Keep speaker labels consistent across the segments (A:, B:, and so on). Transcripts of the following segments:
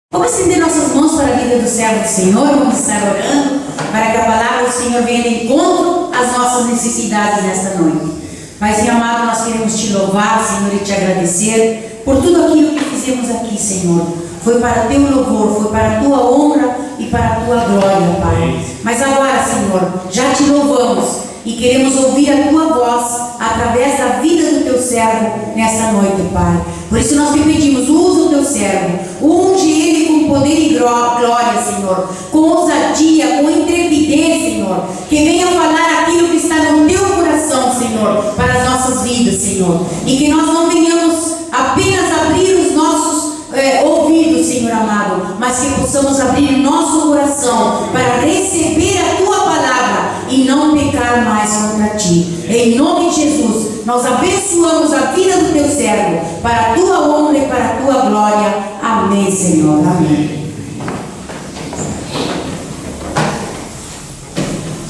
A: Vamos estender nossas mãos para a vida do servo do Senhor, vamos estar orando para que a palavra do Senhor venha de encontro às nossas necessidades nesta noite. Paizinho amado, nós queremos te louvar, Senhor, e te agradecer por tudo aquilo que fizemos aqui, Senhor. Foi para teu louvor, foi para a tua honra e para a tua glória, Pai. Mas agora, Senhor, já te louvamos e queremos ouvir a tua voz através da vida do teu servo nessa noite, Pai. Por isso nós te pedimos, usa o teu servo, unge ele com poder e glória, Senhor, com ousadia, com intrepidez, Senhor, que venha falar aquilo que está no teu coração, Senhor, para as nossas vidas, Senhor, e que nós não venhamos apenas abrir os nossos ouvidos, Senhor amado, mas que possamos abrir o nosso coração para receber a tua palavra e não pecar mais contra ti. Em nome de Jesus, nós abençoamos a vida do teu servo para a tua honra e para a tua glória. Amém, Senhor. Amém.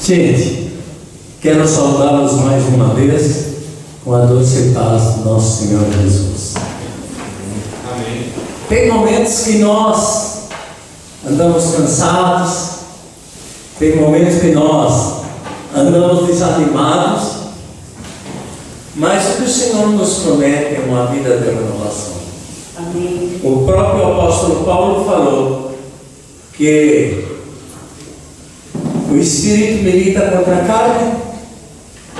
B: Gente, quero saudá-los mais uma vez com a doce paz do nosso Senhor Jesus.
C: Amém.
B: Tem momentos que nós andamos cansados, tem momentos que nós andamos desanimados, mas o que o Senhor nos promete é uma vida de renovação.
A: Amém.
B: O próprio apóstolo Paulo falou que o Espírito milita contra a carne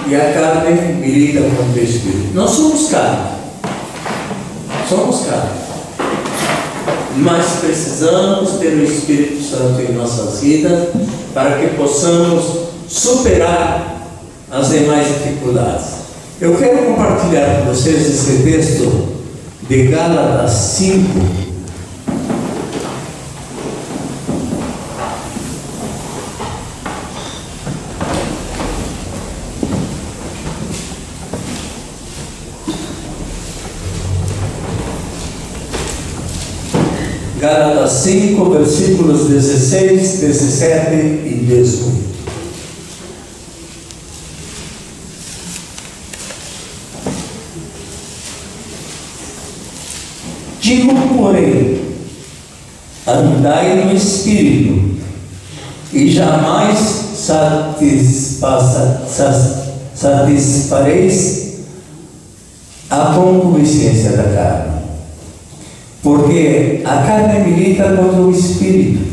B: e a carne milita contra o Espírito. Nós somos carne, mas precisamos ter o Espírito Santo em nossas vidas para que possamos superar as demais dificuldades. Eu quero compartilhar com vocês esse texto de Gálatas 5. Gálatas 5, versículos 16, 17 e 18. Digo, porém, andai no Espírito, e jamais satisfareis a concupiscência da carne. Porque a carne milita contra o Espírito,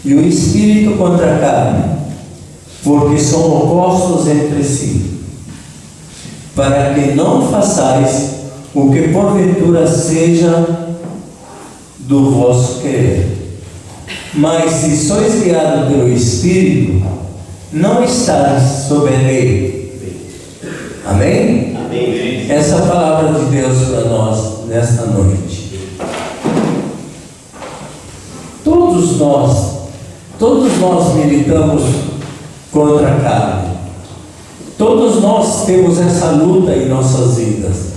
B: e o Espírito contra a carne, porque são opostos entre si, para que não façais o que porventura seja do vosso querer. Mas se sois guiados pelo Espírito, não estáis sob a lei. Amém?
C: Amém.
B: Essa é a palavra de Deus para nós nesta noite. Todos nós militamos contra a carne. Todos nós temos essa luta em nossas vidas.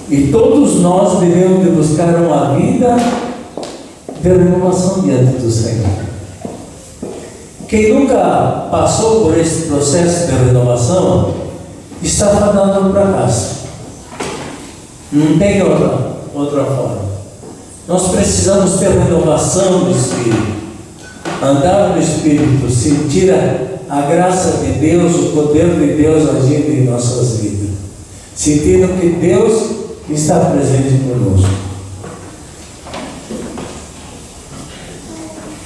B: E todos nós devemos de buscar uma vida de renovação diante do Senhor. Quem nunca passou por esse processo de renovação está fadado no fracasso. Não tem outra forma. Nós precisamos ter renovação do Espírito, andar no Espírito, sentir a graça de Deus, o poder de Deus agindo em nossas vidas, sentindo que Deus está presente conosco.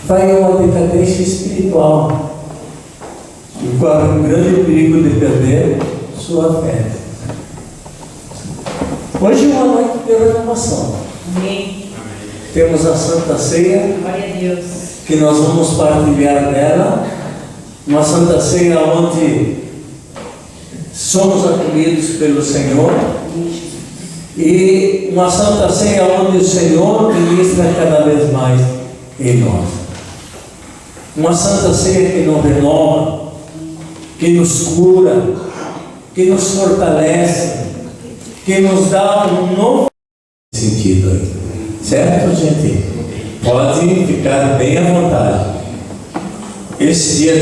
B: Vai uma decadência espiritual e corre um grande perigo de perder sua fé. Hoje é uma noite de renovação.
A: Amém.
B: Temos a Santa Ceia,
A: Glória a Deus.
B: que nós vamos partilhar dela, uma Santa Ceia onde somos acolhidos pelo Senhor, e uma Santa Ceia onde o Senhor ministra cada vez mais em nós. Uma Santa Ceia que nos renova, que nos cura, que nos fortalece, que nos dá um novo sentido aí. Certo, gente? Pode ficar bem à vontade. Esse dia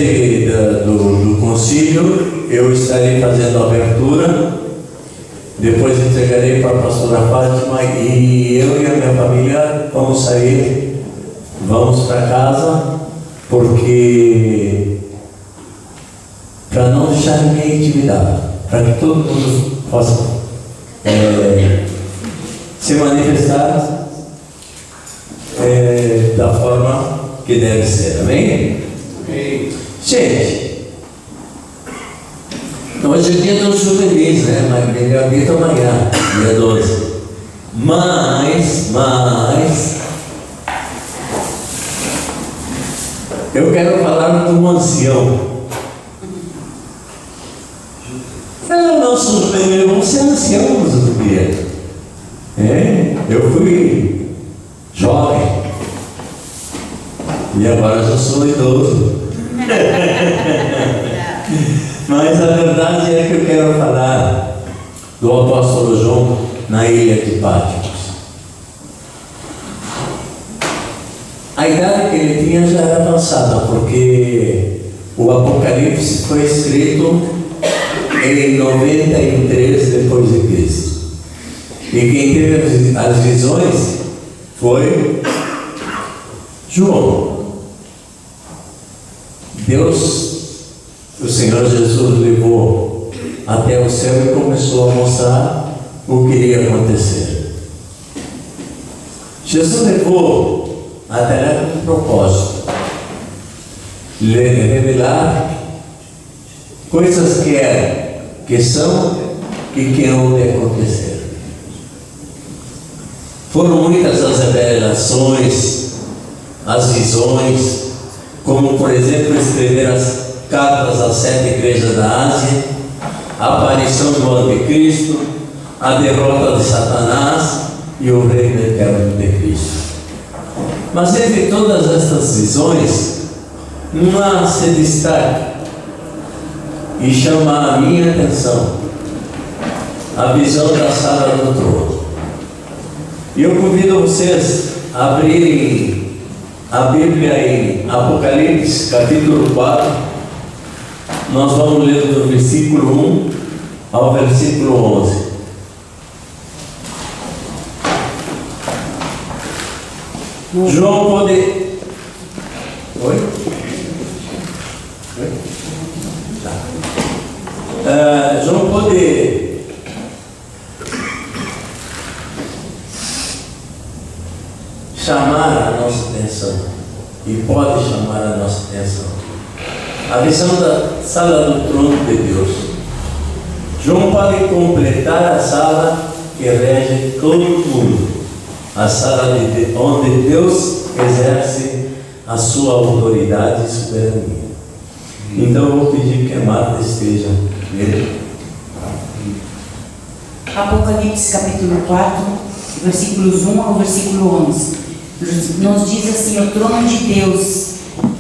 B: do concílio, eu estarei fazendo a abertura Depois entregarei para a pastora Fátima e eu e a minha família vamos sair, vamos para casa, porque para não deixar ninguém intimidado, para que todo mundo possa se manifestar da forma que deve ser, amém?
C: Amém.
B: Gente, hoje é dia dos juvenis, né? Mas melhor dia do amanhã, dia 12. Mas eu quero falar de um ancião. Nossos juvenis vão ser anciãos outro dia. Eu fui jovem e agora já sou idoso. Mas a verdade é que eu quero falar do apóstolo João na ilha de Patmos. A idade que ele tinha já era avançada, porque o Apocalipse foi escrito em 93 depois de Cristo. E quem teve as visões foi João. O Senhor Jesus levou até o céu e começou a mostrar o que iria acontecer. Jesus levou até com um propósito, revelar coisas que são e que hão de acontecer. Foram muitas as revelações, as visões, como por exemplo escrever as cartas às 7 igrejas da Ásia, a aparição do Anticristo, a derrota de Satanás e o reino eterno de Cristo. Mas entre todas estas visões, uma se destaca e chama a minha atenção: a visão da sala do trono. E eu convido vocês a abrirem a Bíblia em Apocalipse, capítulo 4. Nós vamos ler do versículo 1 ao versículo 11. João pode... Oi? Tá. João pode... chamar a nossa atenção, e pode chamar a nossa atenção, a visão da sala do trono de Deus. João pode completar a sala que rege todo mundo, a sala onde Deus exerce a sua autoridade e soberania. Então eu vou pedir que a Marta esteja nele.
A: Apocalipse capítulo 4, versículos 1 ao versículo 11. Nos diz assim: o trono de Deus.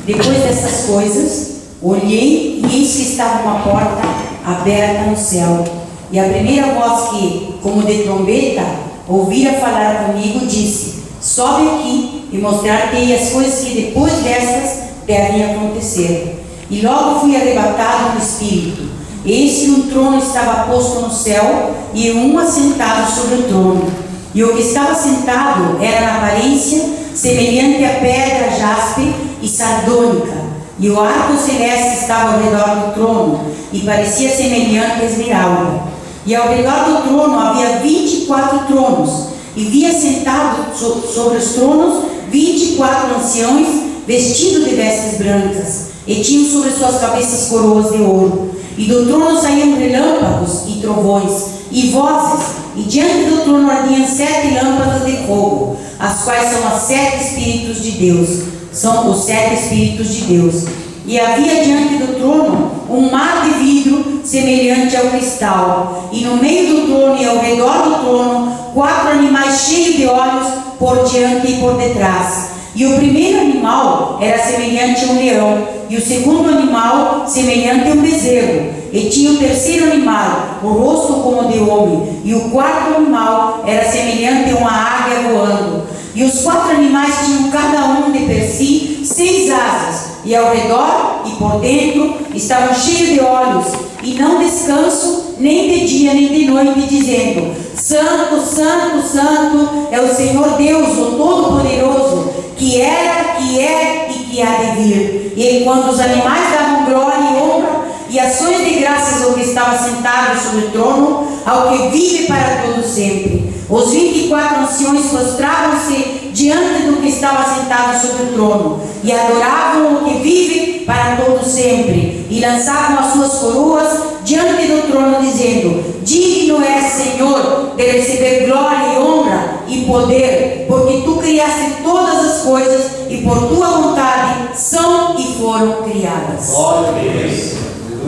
A: Depois dessas coisas, olhei e eis que estava uma porta aberta no céu. E a primeira voz que, como de trombeta, ouvira falar comigo, disse: sobe aqui e mostrar-te-ei as coisas que depois destas devem acontecer. E logo fui arrebatado no Espírito. Eis que um trono estava posto no céu e um assentado sobre o trono. E o que estava sentado era na aparência semelhante a pedra jaspe e sardônica, e o arco celeste estava ao redor do trono, e parecia semelhante a esmeralda. E ao redor do trono havia 24 tronos, e via sentado sobre os tronos 24 anciões, vestidos de vestes brancas, e tinham sobre suas cabeças coroas de ouro. E do trono saíam relâmpagos e trovões e vozes, e diante do trono ardiam 7 lâmpadas de fogo, as quais são os 7 Espíritos de Deus. São os 7 Espíritos de Deus. E havia diante do trono um mar de vidro semelhante ao cristal, e no meio do trono e ao redor do trono 4 animais cheios de olhos por diante e por detrás. E o primeiro animal era semelhante a um leão, e o segundo animal semelhante a um bezerro. E tinha o terceiro animal o rosto como de homem, e o quarto animal era semelhante a uma águia voando. E os 4 animais tinham cada um de per si 6 asas, e ao redor e por dentro estavam cheios de olhos, e não descanso nem de dia nem de noite, dizendo: Santo, Santo, Santo é o Senhor Deus, o Todo-Poderoso, que era, que é e que há de vir. E enquanto os animais davam glória e honra e ações de graças ao que estava sentado sobre o trono, ao que vive para todo sempre, os 24 anciões prostravam-se diante do que estava sentado sobre o trono e adoravam o que vive para todo sempre, e lançavam as suas coroas diante do trono, dizendo: Digno és, Senhor, de receber glória e honra e poder, porque tu criaste todas as coisas e por tua vontade são e foram criadas.
C: Glória a Deus.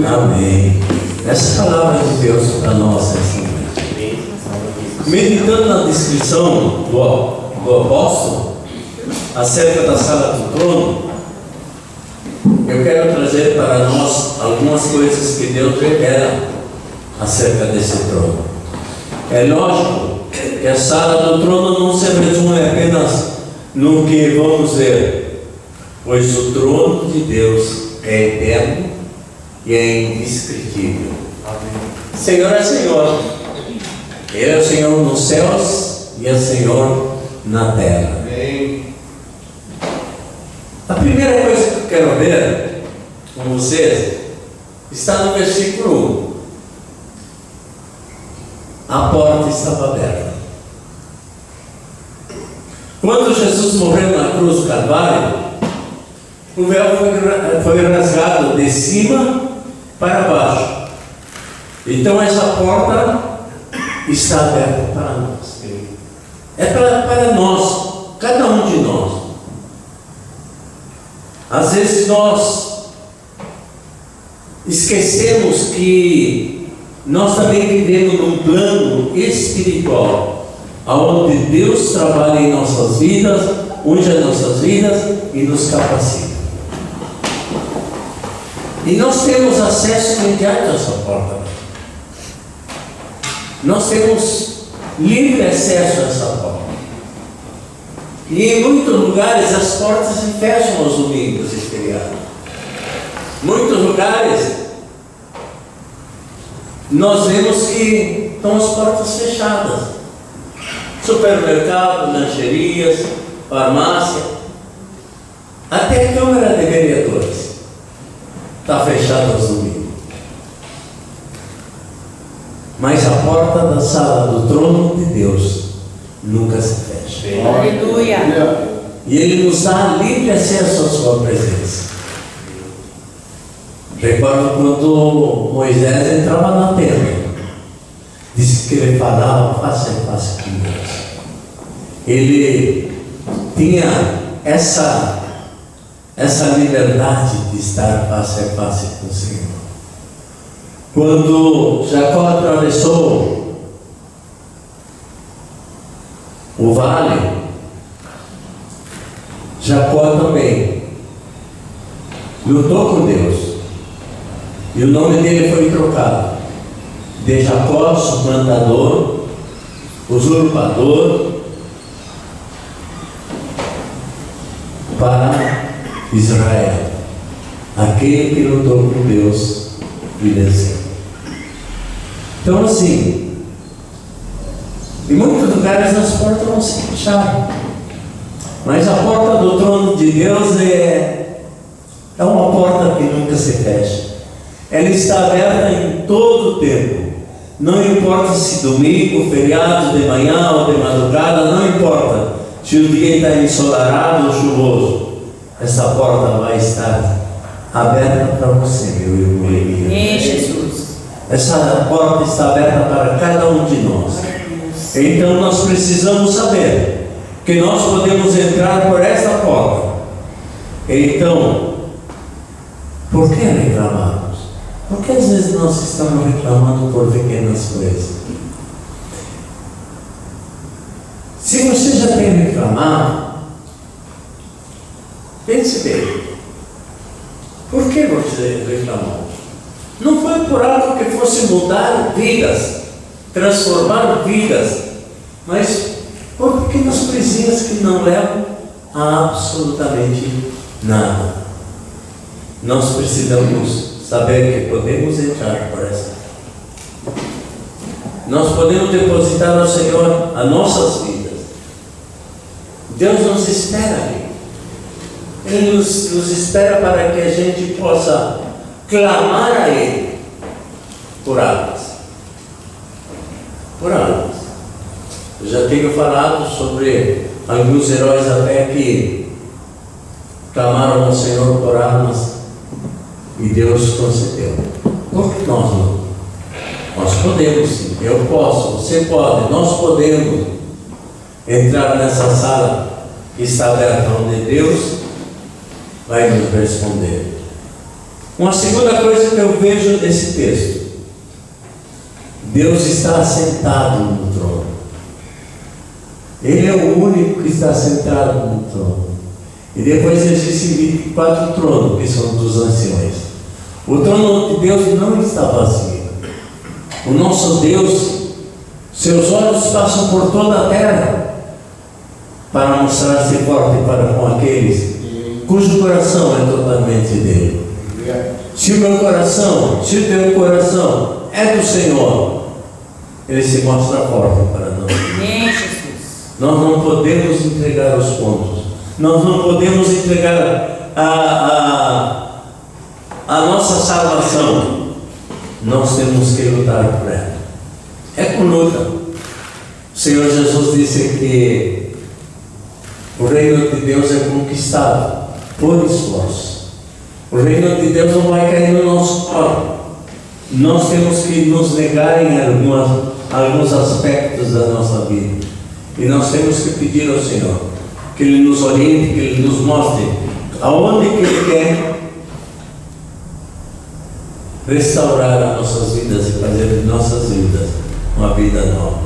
B: Amém. Essa palavra de Deus para nós é assim. Meditando na descrição do apóstolo acerca da sala do trono, eu quero trazer para nós algumas coisas que Deus revela acerca desse trono. É lógico que a sala do trono não se resume apenas no que vamos ver, pois o trono de Deus é eterno e é indescritível. Senhor é Senhor. Ele é o Senhor nos céus e é o Senhor na terra.
C: Amém.
B: A primeira coisa que eu quero ver com vocês está no versículo 1. A porta estava aberta. Quando Jesus morreu na cruz do Calvário, o véu foi rasgado de cima para baixo. Então essa porta está aberta para nós. É para nós, cada um de nós. Às vezes nós esquecemos que nós também vivemos num plano espiritual, onde Deus trabalha em nossas vidas, unge as nossas vidas e nos capacita. E nós temos acesso imediato a essa porta. Nós temos livre acesso a essa porta. E em muitos lugares as portas se fecham aos domingos e feriados. Muitos lugares nós vemos que estão as portas fechadas. Supermercado, lancherias, farmácia, até a Câmara de Vereadores está fechada aos domingos. Mas a porta da sala do trono de Deus nunca se fecha.
A: Aleluia.
B: E Ele nos dá livre acesso à sua presença. Recordo quando Moisés entrava na tenda, disse que ele falava face a face com Deus. Ele tinha essa liberdade de estar face a face com o Senhor. Quando Jacó atravessou o vale, Jacó também lutou com Deus. E o nome dele foi trocado de Jacó, suplantador, usurpador, para Israel, aquele que lutou com Deus e venceu. Então assim, em muitos lugares as portas não se fecharam, mas a porta do trono de Deus é uma porta que nunca se fecha. Ela está aberta em todo o tempo. Não importa se domingo, feriado, de manhã ou de madrugada, não importa se o dia está ensolarado ou chuvoso. Essa porta vai estar aberta para você, meu irmão e minha irmã.
A: Jesus.
B: Essa porta está aberta para cada um de nós. Então nós precisamos saber que nós podemos entrar por essa porta. Então, por que reclamamos? Porque às vezes nós estamos reclamando por pequenas coisas. Se você já tem reclamado, pense bem. Por que você reclamou? Não foi por algo que fosse mudar vidas, transformar vidas, mas por pequenas coisinhas que não levam a absolutamente nada. Nós precisamos saber que podemos entrar por essa nós podemos depositar ao Senhor as nossas vidas. Deus nos espera ali. Ele nos espera para que a gente possa clamar a Ele por almas. Por almas. Eu já tenho falado sobre alguns heróis da fé que clamaram ao Senhor por almas e Deus concedeu. Por que nós não? Nós podemos sim, eu posso, você pode, nós podemos entrar nessa sala que está aberta, onde Deus vai nos responder. Uma segunda coisa que eu vejo nesse texto: Deus está sentado no trono. Ele é o único que está sentado no trono. E depois existem 24 tronos, que são dos anciões. O trono de Deus não está vazio. O nosso Deus, seus olhos passam por toda a terra para mostrar-se forte para com aqueles cujo coração é totalmente dele. Se o meu coração, se o teu coração é do Senhor, Ele se mostra forte para nós.
A: Amém, Jesus.
B: Nós não podemos entregar os pontos. Nós não podemos entregar a nossa salvação. Nós temos que lutar por ela. É com luta. O Senhor Jesus disse que o reino de Deus é conquistado por esforço. O reino de Deus não vai cair no nosso colo. Nós temos que nos negar em alguns aspectos da nossa vida. E nós temos que pedir ao Senhor que Ele nos oriente, que Ele nos mostre aonde que Ele quer restaurar as nossas vidas e fazer de nossas vidas uma vida nova.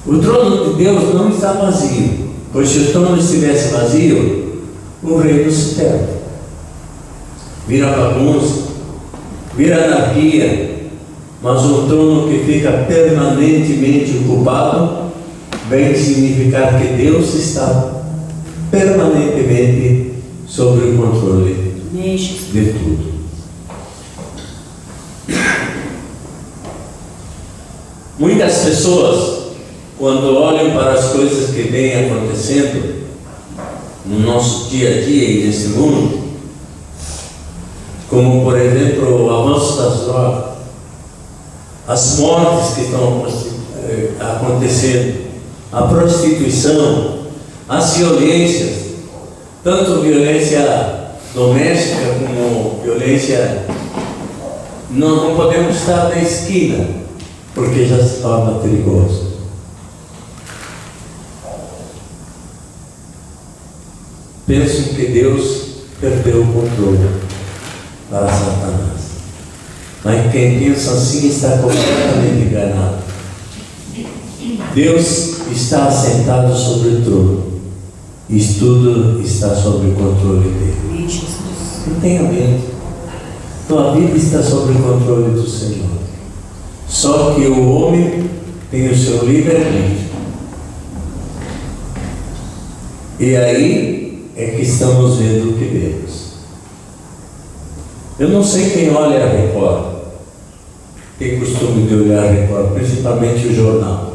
B: O trono de Deus não está vazio, pois se o trono estivesse vazio, o reino se perde. Vira bagunça, vira anarquia, mas um trono que fica permanentemente ocupado vem significar que Deus está permanentemente sobre o controle de tudo. Muitas pessoas, quando olham para as coisas que vêm acontecendo no nosso dia a dia e nesse mundo, como por exemplo o avanço das drogas, as mortes que estão acontecendo, a prostituição, as violências, tanto violência doméstica como violência, nós não podemos estar na esquina, porque já se torna perigoso. Penso que Deus perdeu o controle para Satanás. Mas quem pensa assim está completamente enganado. Deus está assentado sobre o trono. E tudo está sob o controle dele. Não tenha medo. Tua vida está sob o controle do Senhor. Só que o homem tem o seu livre-arbítrio. E aí é que estamos vendo o que vemos. Eu não sei quem olha a Record, tem costume de olhar a Record, principalmente o jornal.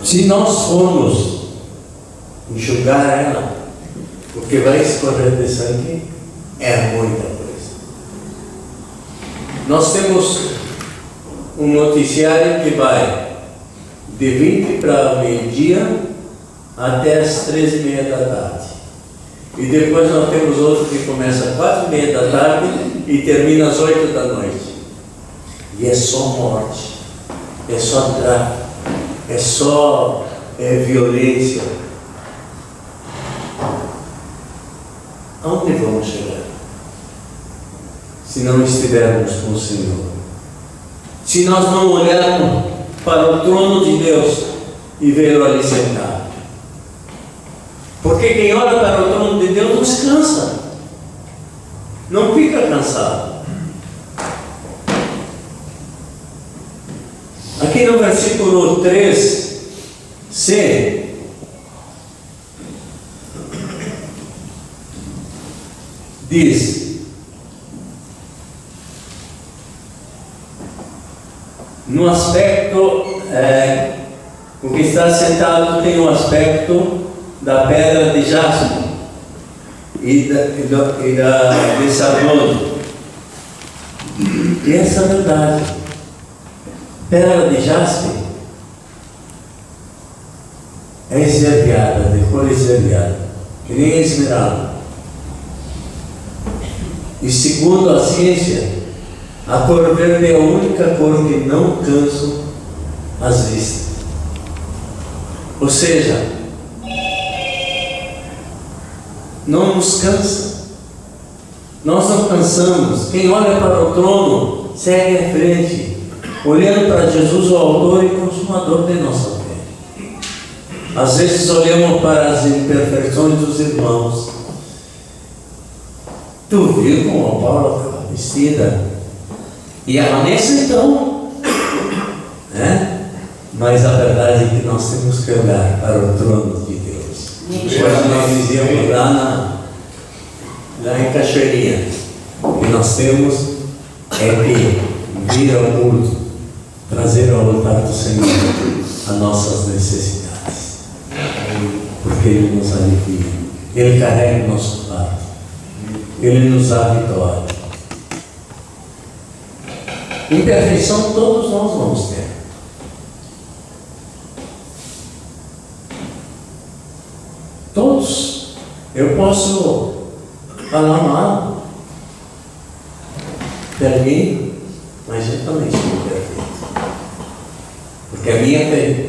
B: Se nós formos enxugar ela, porque vai escorrer de sangue, é muita coisa. Nós temos um noticiário que vai de 20 para meio-dia até as 13h30 da tarde. E depois nós temos outro que começa às 4h30 da tarde e termina às 8 da noite. E é só morte, é só tráfico, é só violência. Aonde vamos chegar? Se não estivermos com o Senhor. Se nós não olharmos para o trono de Deus e ver-o ali sentado. Porque quem olha para o trono de Deus não se cansa. Não fica cansado. Aqui no versículo 3c, diz: no aspecto, o que está sentado tem o aspecto da pedra de jaspe e de sardônio. E essa é a verdade. Pedra de jaspe é esverdeada, de cor esverdeada, que nem esmeralda. E segundo a ciência, a cor verde é a única cor que não cansa as vistas. Ou seja, não nos cansa. Nós não cansamos. Quem olha para o trono segue em frente, olhando para Jesus, o autor e consumador de nossa fé. Às vezes olhamos para as imperfeições dos irmãos. Tu viu como a Paula estava vestida? E a Vanessa então? Mas a verdade é que nós temos que olhar para o trono de Deus. Hoje nós dizíamos lá em Cachoeirinha, o que nós temos é que vir ao culto, trazer ao altar do Senhor as nossas necessidades, porque Ele nos alivia, Ele carrega o nosso fardo, Ele nos dá vitória. Imperfeição todos nós vamos ter. Todos. Eu posso falar mal de alguém, mas eu também sou perfeito. Porque a minha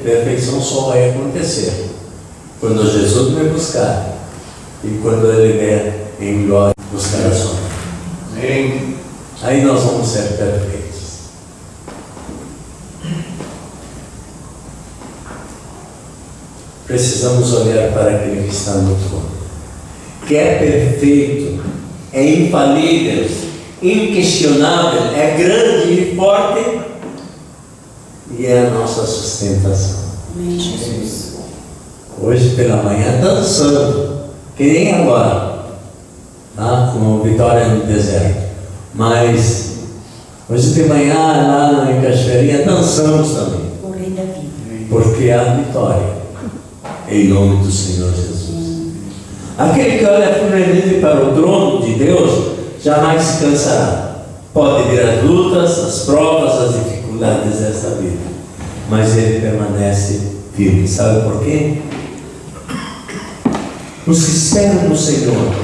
B: perfeição só vai acontecer quando Jesus me buscar e quando Ele vier em glória buscar a sua mão. Aí nós vamos ser perfeitos. Precisamos olhar para aquele que está no trono, que é perfeito, é infalível, inquestionável, é grande e forte, e é a nossa sustentação.
A: Amém, Jesus.
B: Hoje pela manhã dançando, que nem agora, com Vitória no deserto, mas hoje de manhã lá em Cachoeirinha dançamos também,
A: O Rei da vida.
B: porque há vitória. Em nome do Senhor Jesus. Aquele que olha firmemente para o trono de Deus jamais se cansará. Pode vir as lutas, as provas, as dificuldades desta vida, mas ele permanece firme. Sabe por quê? Os que esperam no Senhor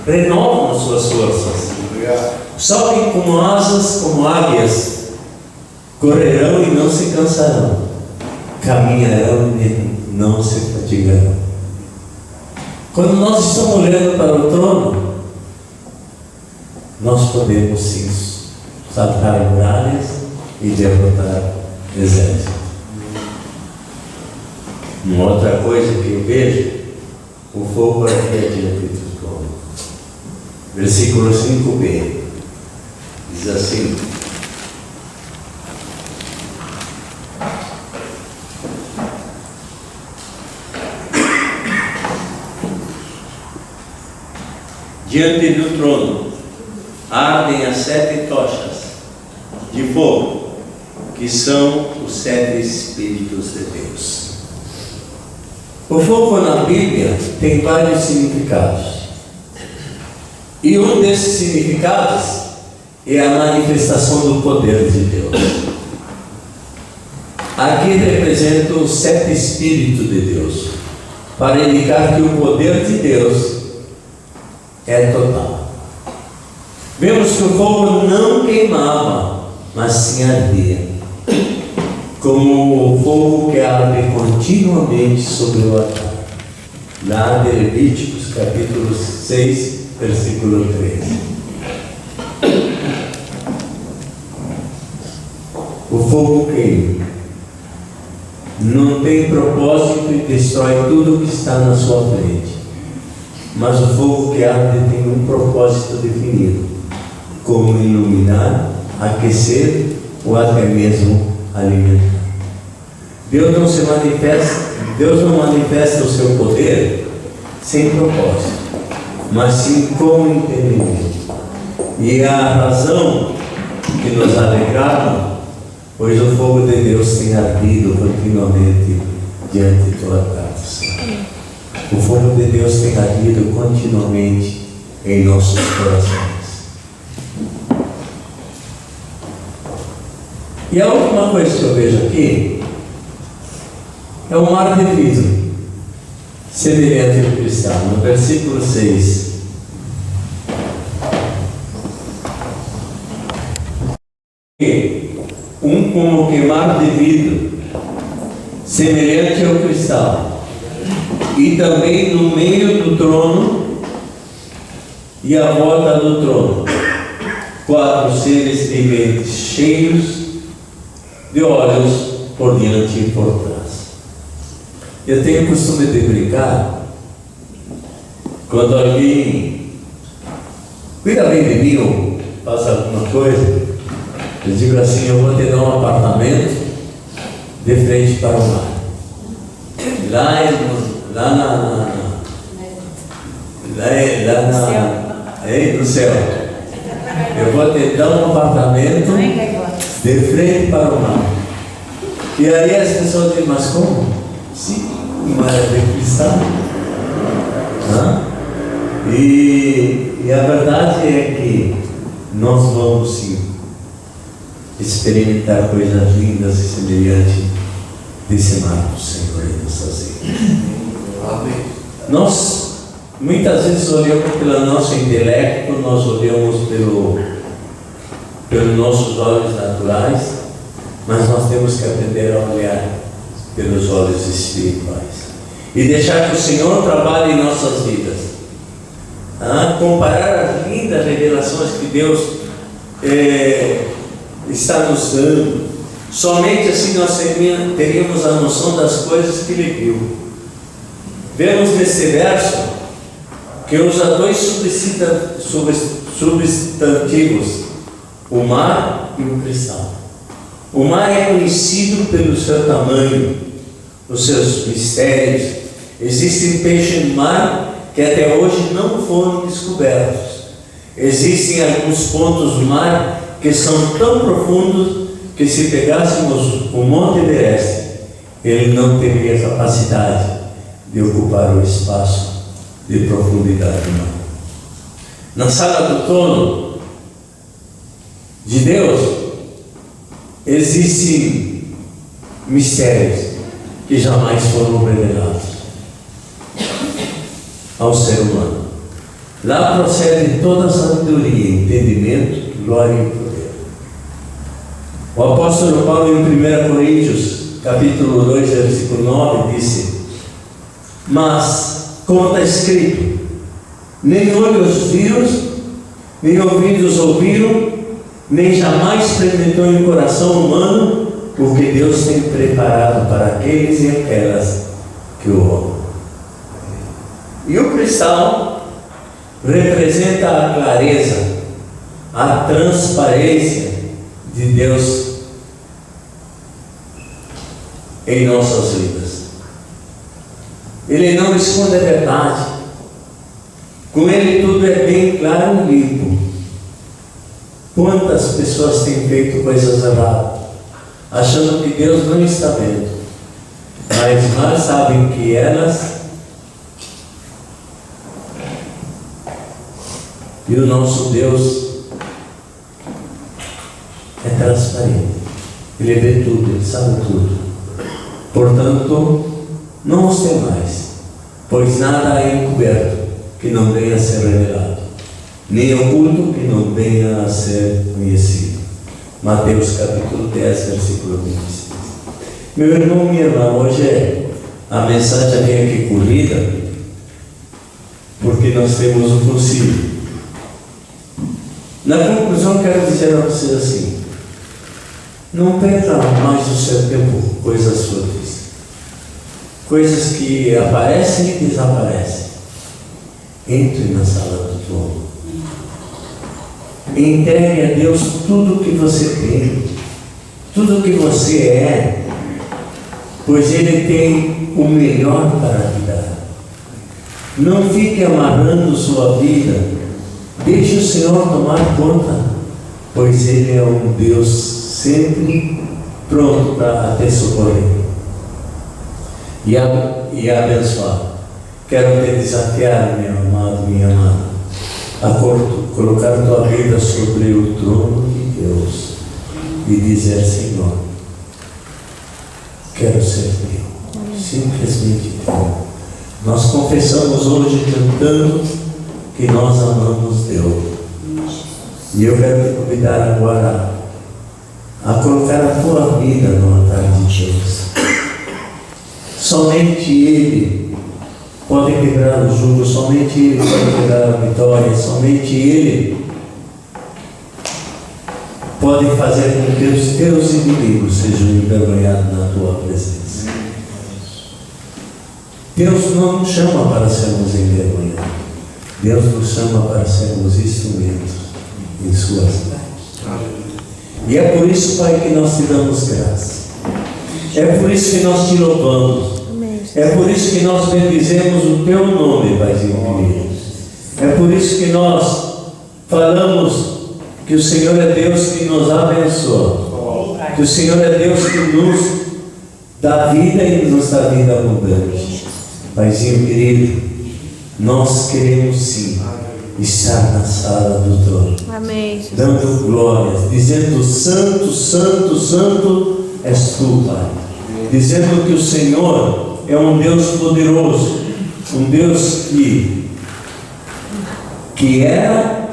B: renovam as suas forças. Sobem como asas, como águias, correrão e não se cansarão, caminharão e não se fatigarão. Quando nós estamos olhando para o trono, nós podemos sim saltar muralhas e derrotar exércitos. Uma outra coisa que eu vejo, o fogo aqui adiante do trono. Versículo 5b diz assim: diante do trono ardem as 7 tochas de fogo, que são os 7 Espíritos de Deus. O fogo na Bíblia tem vários significados. E um desses significados é a manifestação do poder de Deus. Aqui representa os 7 Espíritos de Deus, para indicar que o poder de Deus é total. Vemos que o fogo não queimava, mas sim ardia, como o fogo que arde continuamente sobre o altar. Lá de Levíticos capítulo 6, versículo 13. O fogo queima, não tem propósito e destrói tudo que está na sua frente. Mas o fogo que arde tem um propósito definido, como iluminar, aquecer ou até mesmo alimentar. Deus não manifesta o seu poder sem propósito. mas sim com entendimento. E a razão que nos alegrava, pois o fogo de Deus tem ardido continuamente diante de tua casa. O fogo de Deus tem ardido continuamente em nossos corações. E a última coisa que eu vejo aqui é o mar de vidro, semelhante ao cristal, no versículo 6. Como que mar de vidro, semelhante ao cristal, e também no meio do trono e à volta do trono, 4 seres viventes cheios de olhos por diante e por trás. Eu tenho o costume de brincar, quando alguém cuida bem de mim ou faz alguma coisa, eu digo assim: eu vou te dar um apartamento de frente para o mar, no céu. Eu vou te dar um apartamento de frente para o mar. E aí as pessoas dizem: mas como? Sim, mar de cristal. E a verdade é que nós vamos sim experimentar coisas lindas e semelhantes desse mar do Senhor em nossas vidas. Nós muitas vezes olhamos pelo nosso intelecto, nós olhamos pelos nossos olhos naturais, mas nós temos que aprender a olhar pelos olhos espirituais e deixar que o Senhor trabalhe em nossas vidas. Comparar as lindas revelações que Deus está nos dando. Somente assim nós teríamos a noção das coisas que Ele viu. Vemos nesse verso que usa 2 substantivos: o mar e o cristal. O mar é conhecido pelo seu tamanho, os seus mistérios. Existem peixes no mar que até hoje não foram descobertos. Existem alguns pontos do mar que são tão profundos que, se pegássemos o Monte Everest, ele não teria capacidade de ocupar o espaço de profundidade do mar. Na sala do trono de Deus existem mistérios que jamais foram revelados ao ser humano. Lá procede toda a sabedoria, entendimento, glória e poder. O apóstolo Paulo, em 1 Coríntios, capítulo 2, versículo 9, disse: mas, como está escrito, nem olhos viram, nem ouvidos ouviram, nem jamais penetrou em coração humano o que Deus tem preparado para aqueles e aquelas que o amam. E o cristal representa a clareza, a transparência de Deus em nossas vidas. Ele não esconde a verdade. Com Ele tudo é bem claro e limpo. Quantas pessoas têm feito coisas erradas, achando que Deus não está vendo, mas mal sabem que elas e o nosso Deus é transparente. Ele vê tudo, Ele sabe tudo. Portanto, não os temais, pois nada é encoberto que não venha a ser revelado, nem oculto que não venha a ser conhecido. Mateus capítulo 10, versículo 26. Meu irmão, minha irmã, hoje a mensagem vem aqui corrida, porque nós temos o concílio. Na conclusão, quero dizer a vocês assim: não perca mais o seu tempo com coisas fúteis, coisas que aparecem e desaparecem. Entre na sala do trono. Entregue a Deus tudo o que você tem, tudo o que você é, pois Ele tem o melhor para lhe dar. Não fique amarrando sua vida. Deixe o Senhor tomar conta, pois Ele é um Deus sempre pronto para te socorrer e abençoar. Quero te desafiar, meu amado, minha amada, a colocar tua vida sobre o trono de Deus e dizer: Senhor, quero ser teu, simplesmente teu. Nós confessamos hoje cantando que nós amamos Deus. E eu quero te convidar agora a colocar a tua vida no altar de Deus. Somente Ele pode quebrar o jugo, somente Ele pode dar a vitória, somente Ele pode fazer com que os teus inimigos sejam envergonhados na tua presença. Deus não nos chama para sermos envergonhados. Deus nos chama para sermos instrumentos em suas mãos. E é por isso, Pai, que nós te damos graça. É por isso que nós te louvamos. É por isso que nós bendizemos o teu nome, Paizinho querido. É por isso que nós falamos que o Senhor é Deus que nos abençoa. Que o Senhor é Deus que nos dá vida e nos dá vida abundante. Paizinho querido, nós queremos sim estar na sala do trono.
D: Amém.
B: Dando glórias, dizendo: Santo, Santo, Santo és tu, Pai. Dizendo que o Senhor é um Deus poderoso, um Deus que era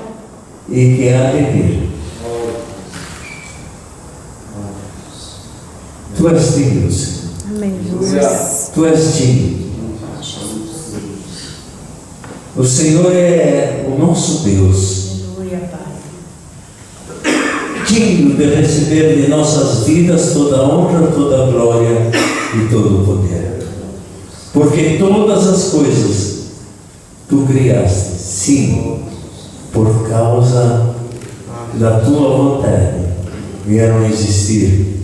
B: e que há de vir. Tu és digno, Senhor.
D: Amém, Jesus.
B: Tu és digno. O Senhor é o nosso Deus,
A: Aleluia, Pai.
B: digno de receber de nossas vidas toda a honra, toda a glória e todo o poder. Porque todas as coisas tu criaste, sim, por causa da tua vontade, vieram a existir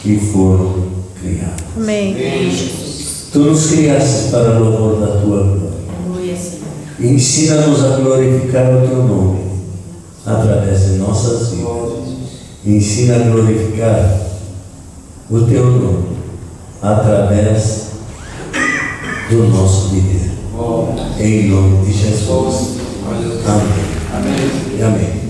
B: e foram criadas.
D: Amém.
B: Tu nos criaste para o louvor da tua glória.
A: Aleluia, Senhor.
B: Ensina-nos a glorificar o teu nome através de nossas vidas. Ensina a glorificar o teu nome através do nosso viver. Em nome de Jesus. Amém. Amém.